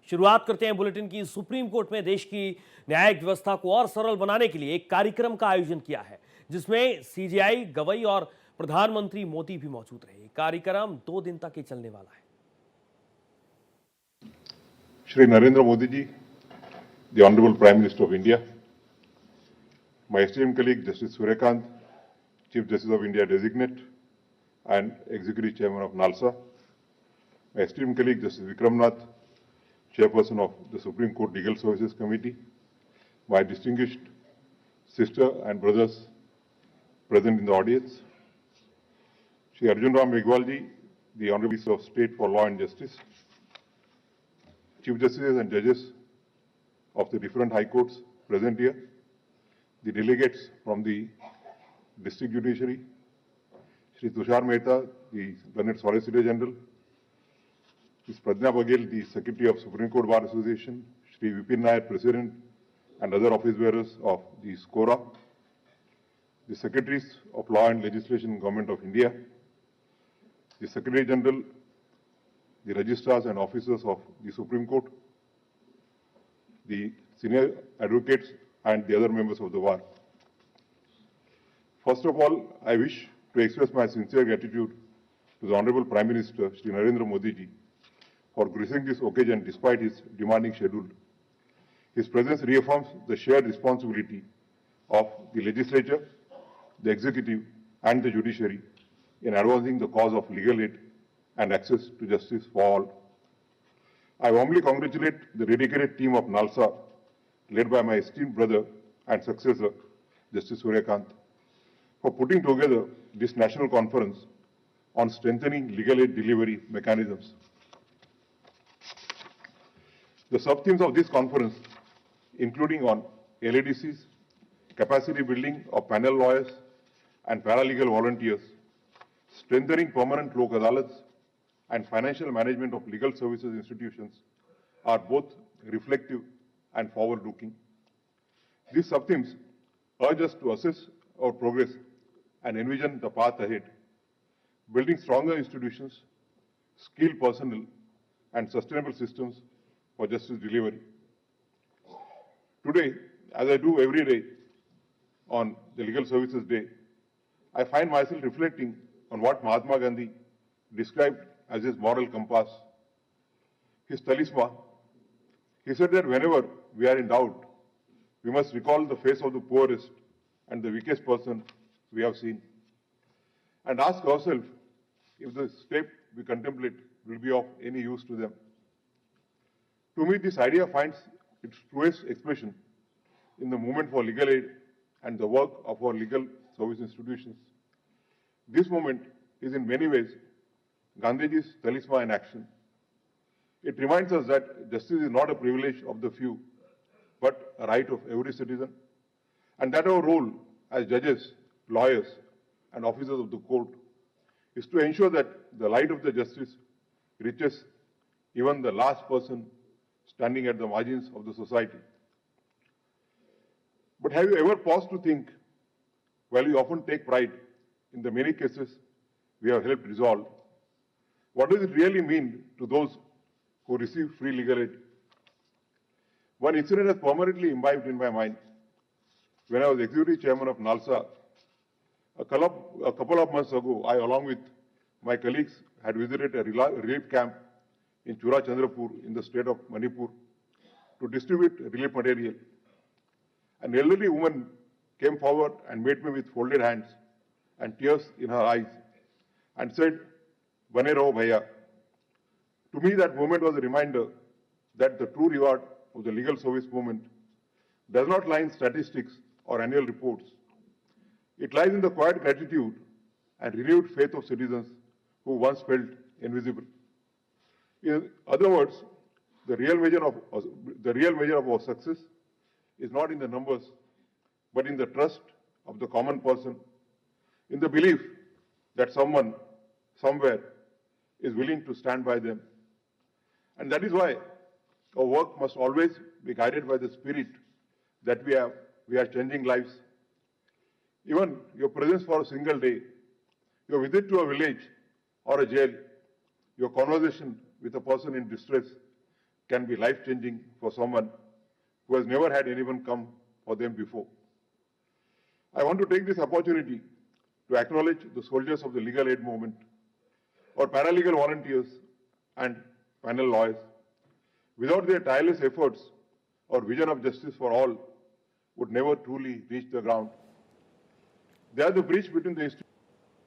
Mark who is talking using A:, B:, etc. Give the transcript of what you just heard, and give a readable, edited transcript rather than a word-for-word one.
A: शुरुआत करते हैं बुलेटिन की। सुप्रीम कोर्ट में देश की न्यायिक व्यवस्था को और सरल बनाने के लिए एक कार्यक्रम का आयोजन किया है, जिसमें सीजेआई गवई और प्रधानमंत्री मोदी भी मौजूद रहे। कार्यक्रम 2 दिन तक ही चलने वाला है।
B: Shri Narendra Modi ji, the Honorable Prime Minister of India, my esteemed colleague Justice Suryakant, Chief Justice of India Designate and Executive Chairman of NALSA, my esteemed colleague Justice Vikramnath, Chairperson of the Supreme Court Legal Services Committee, my distinguished sister and brothers present in the audience, Shri Arjun Ram Meghwal ji, the Honorable Minister of State for Law and Justice, Chief Justices and Judges of the different High Courts present here, the delegates from the District Judiciary, Shri Tushar Mehta, the Learned Solicitor General, Ms. Pradnya Baghel, the Secretary of Supreme Court Bar Association, Shri Vipin Nair, President, and other office bearers of the SCORA, the Secretaries of Law and Legislation, Government of India, the Secretary General, the registrars and officers of the Supreme Court, the senior advocates, and the other members of the bar. First of all, I wish to express my sincere gratitude to the Honorable Prime Minister, Shri Narendra Modi ji, for gracing this occasion despite his demanding schedule. His presence reaffirms the shared responsibility of the legislature, the executive, and the judiciary in advancing the cause of legal aid and access to justice for all. I warmly congratulate the dedicated team of NALSA, led by my esteemed brother and successor, Justice Suryakant, for putting together this national conference on strengthening legal aid delivery mechanisms. The sub-themes of this conference, including on LADCs, capacity building of panel lawyers and paralegal volunteers, strengthening permanent lok adalats, and financial management of legal services institutions, are both reflective and forward-looking. These sub-themes urge us to assess our progress and envision the path ahead, building stronger institutions, skilled personnel, and sustainable systems for justice delivery. Today, as I do every day on the Legal Services Day, I find myself reflecting on what Mahatma Gandhi described as his moral compass, his talisman. He said that whenever we are in doubt, we must recall the face of the poorest and the weakest person we have seen, and ask ourselves if the step we contemplate will be of any use to them. To me, this idea finds its truest expression in the movement for legal aid and the work of our legal service institutions. This movement is in many ways Gandhiji's talisman in action. It reminds us that justice is not a privilege of the few, but a right of every citizen, and that our role as judges, lawyers, and officers of the court is to ensure that the light of the justice reaches even the last person standing at the margins of the society. But have you ever paused to think, while we often take pride in the many cases we have helped resolve, what does it really mean to those who receive free legal aid? One incident has permanently imbibed in my mind. When I was executive chairman of NALSA, a couple of months ago, I, along with my colleagues, had visited a relief camp in Chura Chandrapur in the state of Manipur to distribute relief material. An elderly woman came forward and met me with folded hands and tears in her eyes and said, "Bane raho bhaiya." To me, that moment was a reminder that the true reward of the legal service movement does not lie in statistics or annual reports. It lies in the quiet gratitude and renewed faith of citizens who once felt invisible. In other words, the real measure of our success is not in the numbers, but in the trust of the common person, in the belief that someone, somewhere, is willing to stand by them. And that is why our work must always be guided by the spirit that we are changing lives. Even your presence for a single day, your visit to a village or a jail, your conversation with a person in distress can be life-changing for someone who has never had anyone come for them before. I want to take this opportunity to acknowledge the soldiers of the legal aid movement, our paralegal volunteers and panel lawyers. Without their tireless efforts, our vision of justice for all would never truly reach the ground. They are the bridge between the